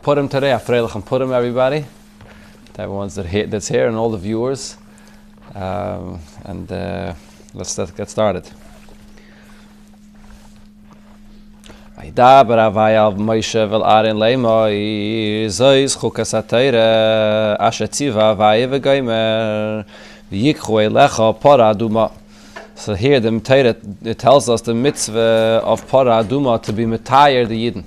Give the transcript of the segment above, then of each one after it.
Purim today. Afreilach Purim, everybody. To everyone that's here and all the viewers. Let's get started. Vaydaber Avaya Moshe vel Aaron leimoi zois chukas haTorah asher tziva Avaya v'gomer v'yikchu elecha para aduma. So here the Torah it tells us the mitzvah of para aduma to be metayer the Yidden.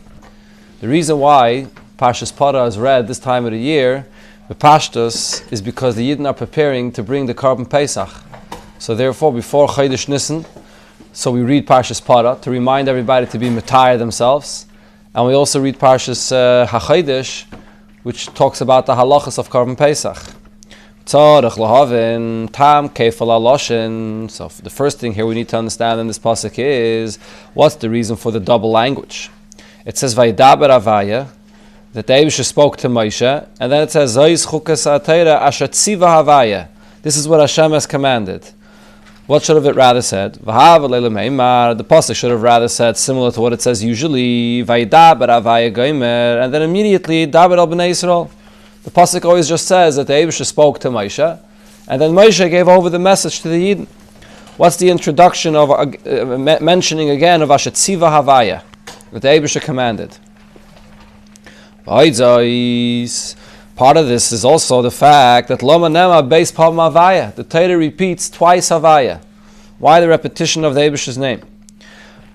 The reason why Parshas Para is read this time of the year, the Pashtus, is because the Yidden are preparing to bring the Korban Pesach. So therefore, before Chodesh Nisan, so we read Parshas Para to remind everybody to be metayer themselves, and we also read Parshas HaChodesh, which talks about the halachas of Korban Pesach. Tzarech lahavin tam kefal aloshin. So the first thing here we need to understand in this pasuk is what's the reason for the double language. It says Vaydaber Avaya, that the Eibusha spoke to Moshe, and then it says Zois chukas haTorah asher tziva Havaya. This is what Hashem has commanded. What should have it rather said? V'hava leila meimar. The pasuk should have rather said similar to what it says usually. Vaydaber Avaya gomer, and then immediately Daber al bnei Yisrael. The pasuk always just says that the Eibusha spoke to Moshe, and then Moshe gave over the message to the Yidden. What's the introduction of mentioning again of asher tziva Havaya that the Eibusha commanded? Part of this is also the fact that Loma Nema based Pam Havaya. The Torah repeats twice Havaya. Why the repetition of the Eibusha's name?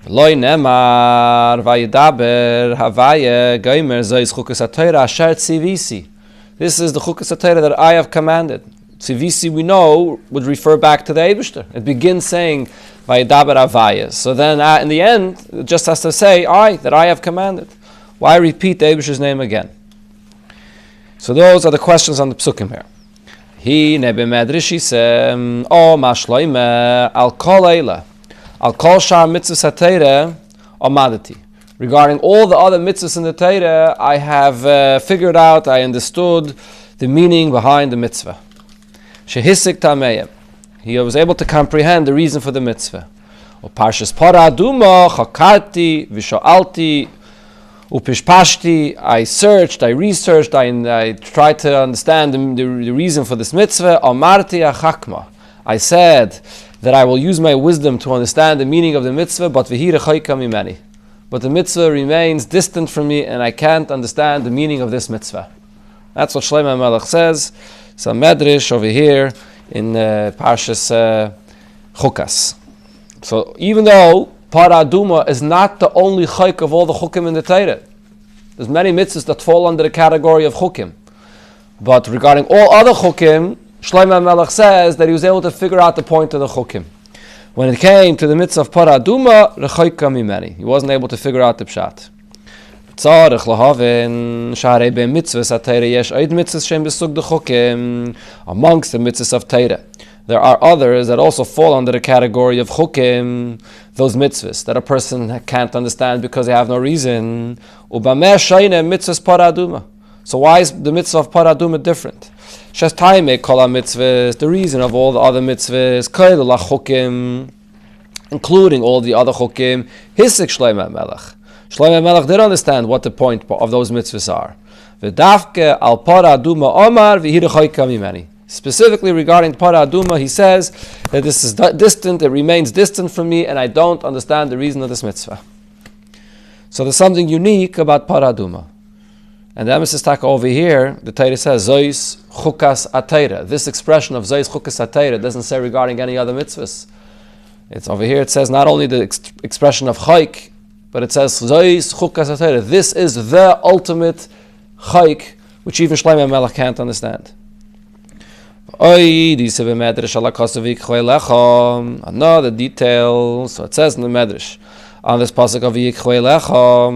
Loi Nemar Vayidaber Havaya Gomer Zois Chukas HaTorah Asher Tzivisi. This is the Chukas HaTorah that I have commanded. Tzivisi we know would refer back to the Eibusha. It begins saying Vayidaber Havaya. So then in the end it just has to say that I have commanded. Why repeat the Eibusha's name again? So those are the questions on the psukim here. He nebe medrishi se mashloime al kol eila al kol shar mitzvahs haTorah amadati. Regarding all the other mitzvahs in the Torah, I have figured out, I understood the meaning behind the mitzvah. Shehisik tameyem. He was able to comprehend the reason for the mitzvah. O parshas para aduma chakarti v'shoalti upishpashti. I searched, I researched, I tried to understand the reason for this mitzvah. Amarti achakma. I said that I will use my wisdom to understand the meaning of the mitzvah, but v'hira chayka mimeni. But the mitzvah remains distant from me, and I can't understand the meaning of this mitzvah. That's what Shlomo Melech says. Some medrash over here in Parshas Chukas. So even though Para Aduma is not the only chayk of all the chukim in the Torah, there's many mitzvahs that fall under the category of chukim. But regarding all other chukim, Shlomo Melech says that he was able to figure out the point of the chukim. When it came to the mitzvah of Para Aduma, rechayka mimeni, he wasn't able to figure out the pshat. Tzarech lahavin sharei be mitzvahs haTorah yesh oid mitzvahs shem besug de chukim. Amongst the mitzvahs of Torah, there are others that also fall under the category of chukim, those mitzvahs that a person can't understand because they have no reason. Ubameh shayne mitzvahs Para Aduma. So why is the mitzvah of Para Aduma different? Shes taime kol ha-mitzvahs, the reason of all the other mitzvahs, koil la-chukim, including all the other chukim, hisik Shlomo Melech. Shlomo Melech did understand what the point of those mitzvahs are. V'dafke al Para Aduma omar v'hira chayka mimeni. Specifically regarding Para Aduma, he says that this is distant, it remains distant from me, and I don't understand the reason of this mitzvah. So there's something unique about Para Aduma. And the emphasis over here, the Torah says, Zois chukas haTorah. This expression of Zois chukas haTorah doesn't say regarding any other mitzvahs. It's over here, it says not only the expression of chayk, but it says Zois chukas haTorah. This is the ultimate chayk, which even Shlomo Melech can't understand. Another detail, so it says in the Medrash, on this pasuk of Yikhu Elecha,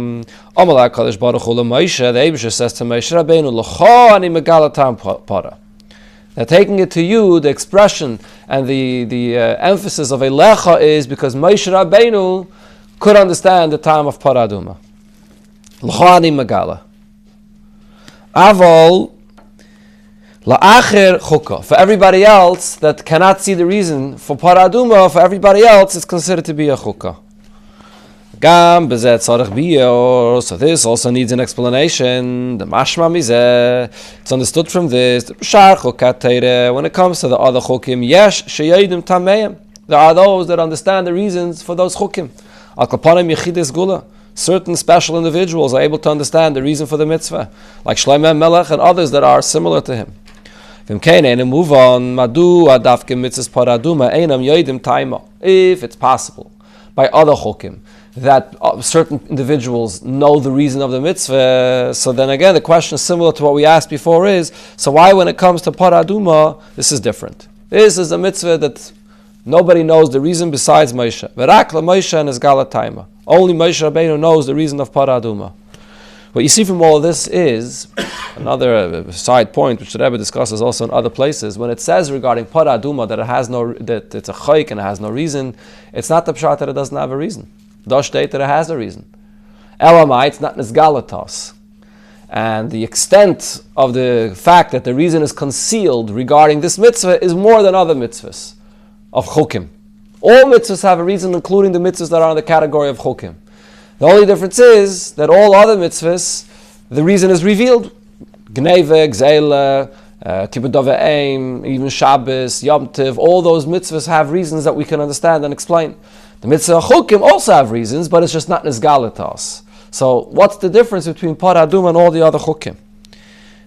Amalek Kadosh Baruch Hu Moshe, the Eibusha says to Moshe Rabbeinu, L'cha ani megalatam para. Now taking it to you, the expression and the emphasis of Elecha is because Moshe Rabbeinu could understand the time of Para Aduma. L'cha ani megala. Avol la'acher chukah. For everybody else that cannot see the reason for Para Aduma, for everybody else it's considered to be a chukah. Gam bezet tzarich biur. So this also needs an explanation. The mashma mizeh. It's understood from this. When it comes to the other chukim, yesh sheyedim tameim. There are those that understand the reasons for those chukim. Al kapanim yechidus gula. Certain special individuals are able to understand the reason for the mitzvah, like Shlomo Melech and others that are similar to him. If it's possible by other chukim that certain individuals know the reason of the mitzvah, so then again the question is similar to what we asked before is, so why when it comes to paraduma, this is different? This is a mitzvah that nobody knows the reason besides Moshe. V'rak Moshe and his galataima. Only Moshe Rabbeinu knows the reason of paraduma. What you see from all of this is another side point, which the Rebbe discusses also in other places. When it says regarding paraduma that that it's a chayk and it has no reason, it's not the pshat that it doesn't have a reason. Dosh state that it has a reason. Elamai, it's not nisgalatos. And the extent of the fact that the reason is concealed regarding this mitzvah is more than other mitzvahs of chukim. All mitzvahs have a reason, including the mitzvahs that are in the category of chukim. The only difference is that all other mitzvahs, the reason is revealed. Gneve, Gzeila, Kibbud Aveim, even Shabbos, Yom Tiv, all those mitzvahs have reasons that we can understand and explain. The mitzvah of chukim also have reasons, but it's just not nisgalatos. So what's the difference between paraduma and all the other chukim?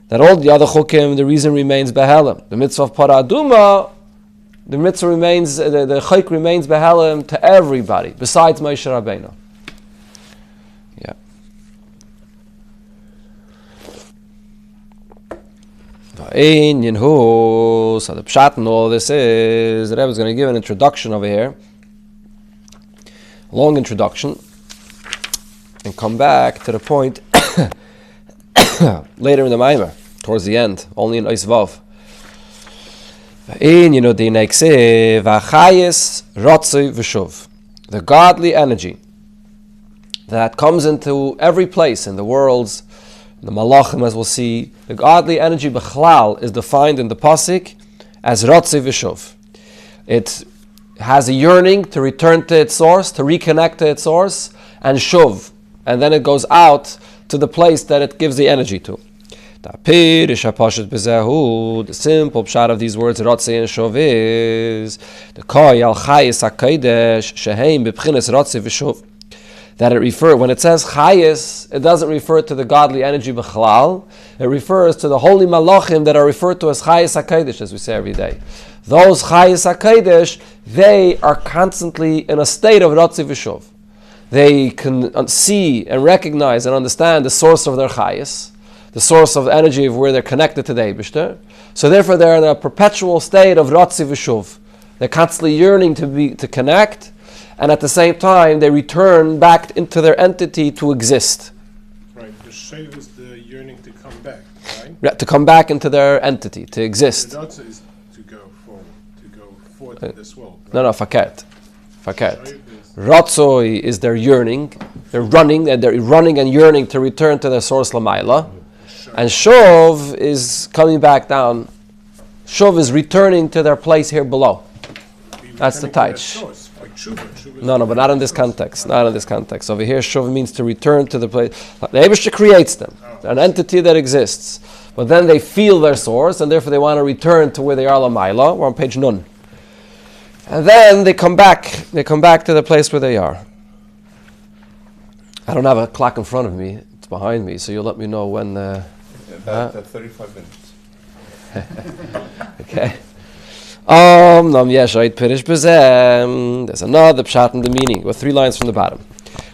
That all the other chukim, the reason remains behelim. The mitzvah of paraduma, the mitzvah remains, the chayk remains behelim to everybody, besides Moshe Rabbeinu. Yeah. So the pshat in all this is, the Rebbe is going to give an introduction over here, a long introduction, and come back to the point later in the Maamar, towards the end, only in Ois Vav. The godly energy that comes into every place in the worlds, the malachim, as we'll see, the godly energy b'chlal is defined in the pasuk as Ratzei v'shuv. It has a yearning to return to its source, to reconnect to its source, and shuv, and then it goes out to the place that it gives the energy to. The simple pshat of these words, Ratzei and Shuv, is the Koi al Chayis HaKodesh Sheheim B'Pchinas Ratzei V'Shuv. That it refers, when it says Chayis, it doesn't refer to the godly energy B'Chalal. It refers to the holy malachim that are referred to as Chayis HaKodesh, as we say every day. Those Chayis HaKodesh, they are constantly in a state of Ratzei V'Shuv. They can see and recognize and understand the source of their Chayis, the source of energy of where they're connected to the Eibishter. So therefore they're in a perpetual state of Ratzei V'Shuv. They're constantly yearning to connect, and at the same time they return back into their entity to exist. Right, the Shev is the yearning to come back, right? Yeah, to come back into their entity, to exist. The Ratzei is to go forward in this world. Right? No, faket. Ratzoi is their yearning. They're running and yearning to return to their source Lamaila. And Shuv is coming back down. Shuv is returning to their place here below. That's the taich. No, but not in this context. Not in this context. Over here, Shuv means to return to the place. The Eibishter creates them. They're an entity that exists. But then they feel their source, and therefore they want to return to where they are Lamaila. We're on page Nun. And then they come back. They come back to the place where they are. I don't have a clock in front of me. It's behind me, so you'll let me know when... About 35 minutes. Okay. There's another pshat in the meaning, with 3 lines from the bottom.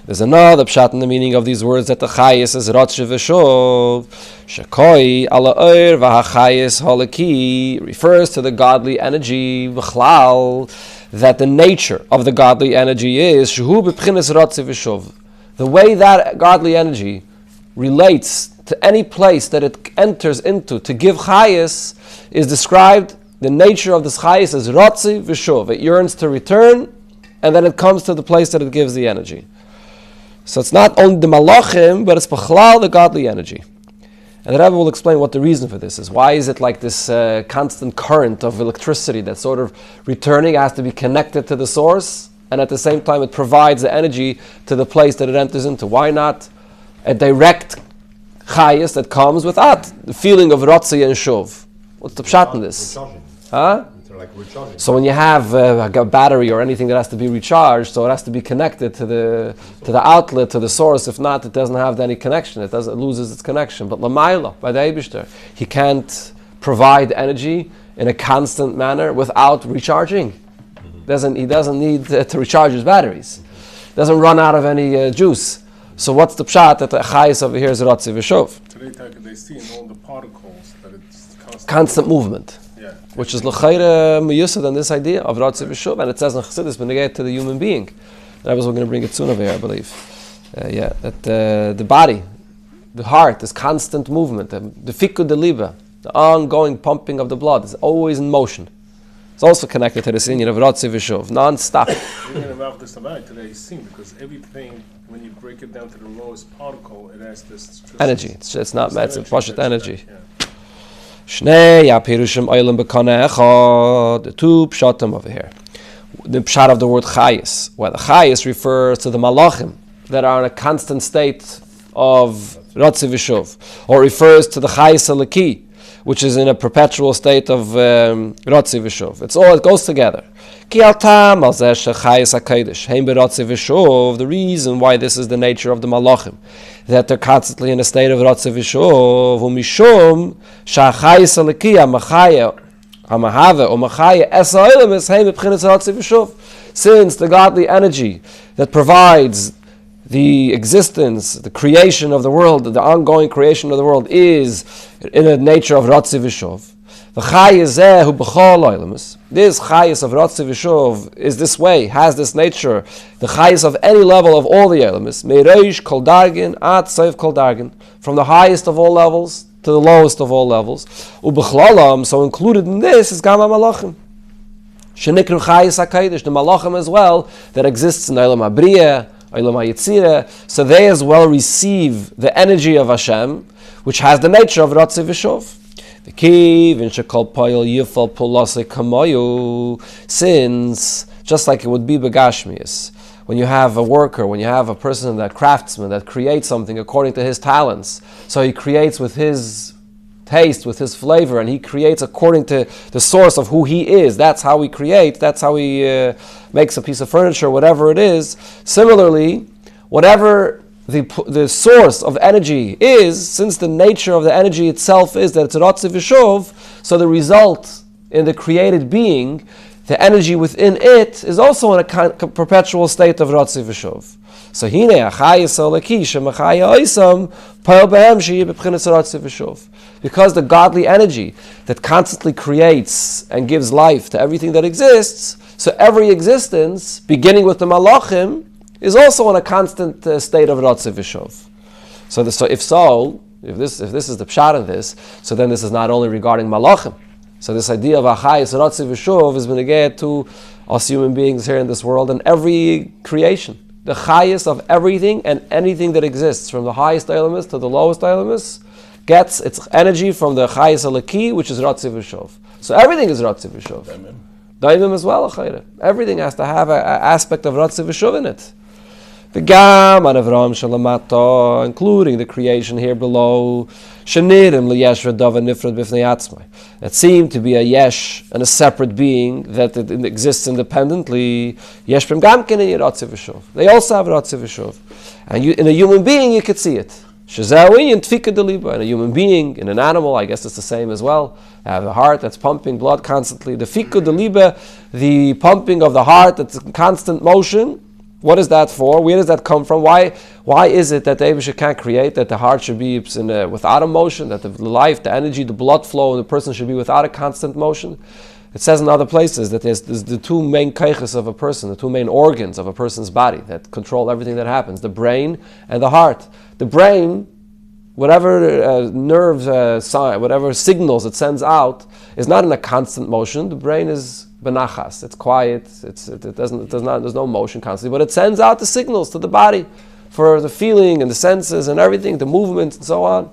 There's another pshat in the meaning of these words that the chayis is Ratzei v'shuv. Shekoi ala oir v'hachayis halaki refers to the godly energy v'chlal, that the nature of the godly energy is shehu b'pchinas Ratzei v'shuv. The way that godly energy relates to any place that it enters into to give chayis is described, the nature of this chayis is Ratzei v'shuv. It yearns to return, and then it comes to the place that it gives the energy. So it's not only the malachim, but it's b'chlal, the godly energy. And the Rebbe will explain what the reason for this is. Why is it like this constant current of electricity that's sort of returning, has to be connected to the source? and at the same time it provides the energy to the place that it enters into. Why not a direct chayas that comes without the feeling of rotzi and shuv? What's the pshat in this? Huh? So when you have a battery or anything that has to be recharged, so it has to be connected to the outlet, to the source. If not, it doesn't have any connection. It loses its connection. But Lamaila, by the Eibishter, he can't provide energy in a constant manner without recharging. He doesn't need to recharge his batteries. Doesn't run out of any juice. So what's the pshat that the chayes over here is rotzi v'shov? Today, they see in all the particles that it's constant movement. Yeah. Which is l'chayre meyusad on this idea of rotzi v'shov, and it says in Chassidus beneged to the human being. That was we're going to bring it soon over here, I believe. That the body, the heart, is constant movement. The fikud de liba, the ongoing pumping of the blood, is always in motion. It's also connected to this inyan of rotzi v'shov, non-stop. Even about this tonight today is seen because everything, when you break it down to the lowest particle, it has this energy. It's not it's a pashat energy. Yeah. Shnei apirushim oilim bekana echad. The two pshatim over here. The pshat of the word chayis, where the chayis refers to the malachim that are in a constant state of rotzi v'shov, or refers to the chayis alaki, which is in a perpetual state of rotzi v'shov. It goes together. The reason why this is the nature of the malachim, that they're constantly in a state of rotzi v'shov, umishum shachayis alaki amachaya hamahave umachaya esa olam is heim b'chinas rotzi v'shov. Since the godly energy that provides the existence, the creation of the world, the ongoing creation of the world is in a nature of rotzi v'shov. This chayis of rotzi v'shov is this way, has this nature, the chayis of any level of all the elements, meireish kol dargin at soif kol dargin, from the highest of all levels to the lowest of all levels. Ubechlalam, so included in this is gama malachim. Shenikru chayis hakodesh, the malachim as well, that exists in Olam Habriya, Olam HaYetzirah, so they as well receive the energy of Hashem, which has the nature of rotzi v'shov. Since, just like it would be begashmius, when you have a worker, when you have a person, that craftsman that creates something according to his talents, so he creates with his taste, with his flavor, and he creates according to the source of who he is. That's how he creates, that's how he makes a piece of furniture, whatever it is. Similarly, whatever the source of energy is, since the nature of the energy itself is that it's rotzi v'shov, so the result in the created being, the energy within it, is also in a perpetual state of rotzi v'shov. So hine achayis alaki shemachaya oisam pa'al b'hem she'yeh b'bchinas rotzi v'shov. Because the godly energy that constantly creates and gives life to everything that exists, so every existence, beginning with the malachim, is also in a constant state of rotzi v'shov. So if this is the pshat of this, so then this is not only regarding malachim. So this idea of achayis rotzi v'shov has been again to us human beings here in this world and every creation. The chayis of everything and anything that exists, from the highest elements to the lowest elements, gets its energy from the chayis alaki, which is rotzi v'shov. So everything is rotzi v'shov. Daimim as well, achayre. Everything has to have an aspect of rotzi v'shov in it. V'gam an Avram shalamata, including the creation here below, shenirim liyesh v'dava nifrad b'fnei atzmai, that seemed to be a yesh and a separate being that it exists independently. Yesh b'm gamkin in rotzi v'shov. They also have rotzi v'shov, and in a human being you could see it. Shazawi and tfika deliba. In a human being, in an animal, I guess it's the same as well. They have a heart that's pumping blood constantly. The fika deliba, the pumping of the heart that's in constant motion. What is that for? Where does that come from? Why is it that the Eibusha can't create, that the heart should be without a motion, that the life, the energy, the blood flow in the person should be without a constant motion? It says in other places that there's the two main kaiches of a person, the two main organs of a person's body that control everything that happens, the brain and the heart. The brain, whatever nerves, whatever signals it sends out, is not in a constant motion. The brain is benachas, it's quiet, there's no motion constantly, but it sends out the signals to the body for the feeling and the senses and everything, the movements and so on.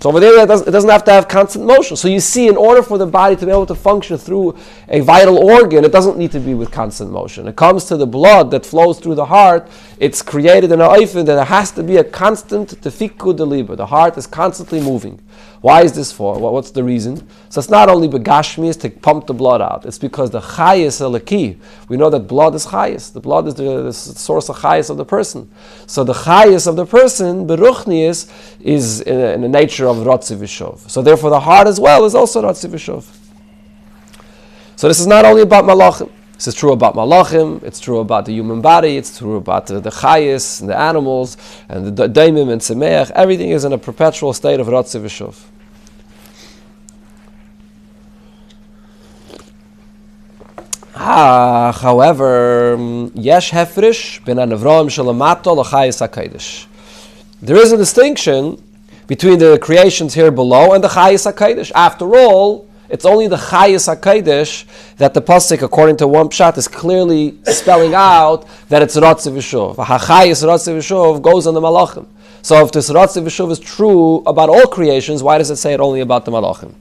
So over there, it doesn't have to have constant motion. So you see, in order for the body to be able to function through a vital organ, it doesn't need to be with constant motion. It comes to the blood that flows through the heart. It's created in an oifen that there has to be a constant tefikud deliba. The heart is constantly moving. Why is this for? What's the reason? So it's not only begashmis to pump the blood out. It's because the chayis elaki. We know that blood is chayis. The blood is the source of chayis of the person. So the chayis of the person, beruchnius, is in the nature of rotzi v'shov. So therefore the heart as well is also rotzi v'shov. So this is not only about malachim. This is true about malachim, it's true about the human body, it's true about the chayis and the animals, and the daimim and semeach. Everything is in a perpetual state of rotzi v'shov. However, yesh hefrish ben anavroim shalamato l'chayis hakaidish. There is a distinction between the creations here below and the chayis hakaidish. After all, it's only the chayis hakaidish that the pasuk, according to one pshat, is clearly spelling out that it's rotzi v'shuv. Hachayis rotzi v'shuv goes on the malachim. So if this rotzi v'shuv is true about all creations, why does it say it only about the malachim?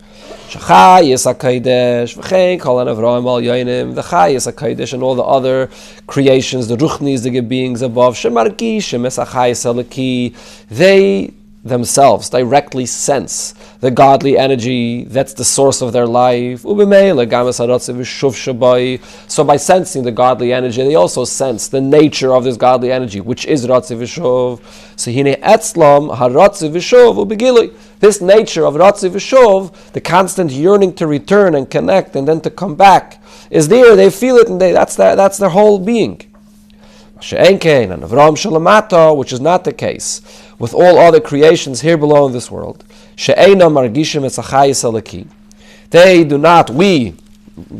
Chayis HaKadosh, v'chein kol Avraham al Yoinim, the Chayis HaKadosh and all the other creations, the Ruchnis, the beings above, Shemargishim es HaChayis HaLeki, they themselves directly sense the godly energy that's the source of their life. So by sensing the godly energy, they also sense the nature of this godly energy, which is Ratzi V'Shuv. So hine etzlam haratzi v'shuv ubegilui. This nature of Ratzi V'Shuv, the constant yearning to return and connect and then to come back, is there. They feel it, and that's their whole being. Which is not the case with all other creations here below in this world. They do not, we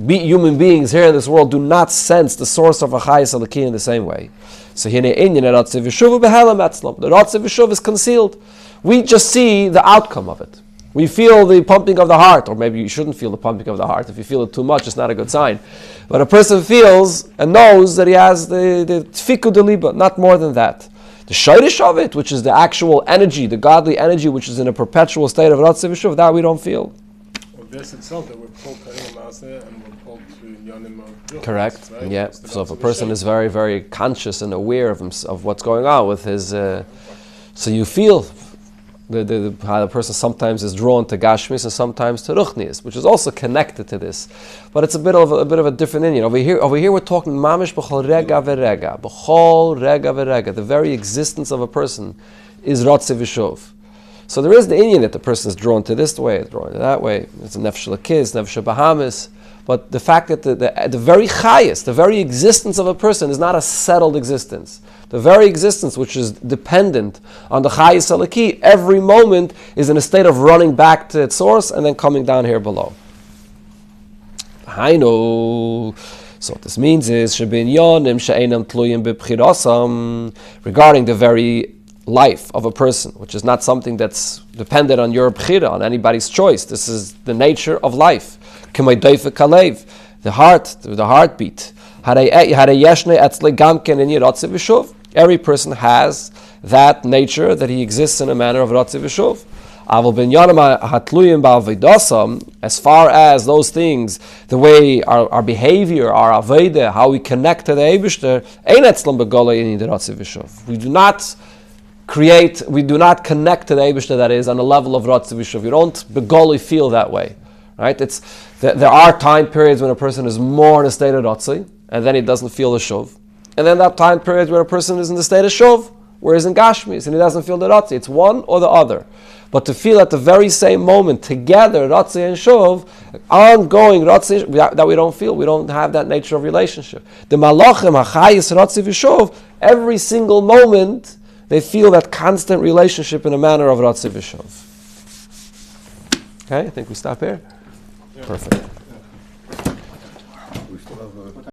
human beings here in this world do not sense the source of a Chayis Eliki in the same way. So the Ratzi V'Shuv is concealed. We just see the outcome of it. We feel the pumping of the heart, or maybe you shouldn't feel the pumping of the heart. If you feel it too much, it's not a good sign. But a person feels and knows that he has the tfiku deliba, not more than that. The shayrish of it, which is the actual energy, the godly energy, which is in a perpetual state of Ratzi V'Shuv, that we don't feel. Well, this itself that we're pulled to Elamasa and we're pulled to Yonim of correct. Right? Yeah. So if a person is very, very conscious and aware of what's going on with his, so you feel how the person sometimes is drawn to Gashmis and sometimes to Ruchnis, which is also connected to this, but it's a bit of a different Indian. Over here we're talking mamish b'chol rega v'rega, b'chol rega v'rega. The very existence of a person is Ratzi V'Shuv. So there is the Indian that the person is drawn to this way, drawn to that way. It's a nefesh l'kiz, nefesh bahamis. But the fact that the very chayis, the very existence of a person is not a settled existence. The very existence, which is dependent on the chayis eliki, every moment is in a state of running back to its source and then coming down here below. I know. So what this means is regarding the very life of a person, which is not something that's dependent on your bchira, on anybody's choice. This is the nature of life. The heart, the heartbeat. Every person has that nature that he exists in a manner of Ratzi V'Shuv. As far as those things, the way our behavior, our avodah, how we connect to the Eibishter, we do not connect to the Eibishter, that is, on the level of Ratzi V'Shuv. You don't begoli feel that way. Right? There are time periods when a person is more in a state of Ratzi, and then he doesn't feel the Shuv. And then that time period where a person is in the state of Shuv, where he's in Gashmis, and he doesn't feel the Ratzi. It's one or the other. But to feel at the very same moment, together, Ratzi and Shuv, ongoing Ratzi, that we don't feel, we don't have that nature of relationship. The Malachim, HaChayis, Ratzi V'Shuv, every single moment, they feel that constant relationship in a manner of Ratzi V'Shuv. Okay, I think we stop here. Perfect.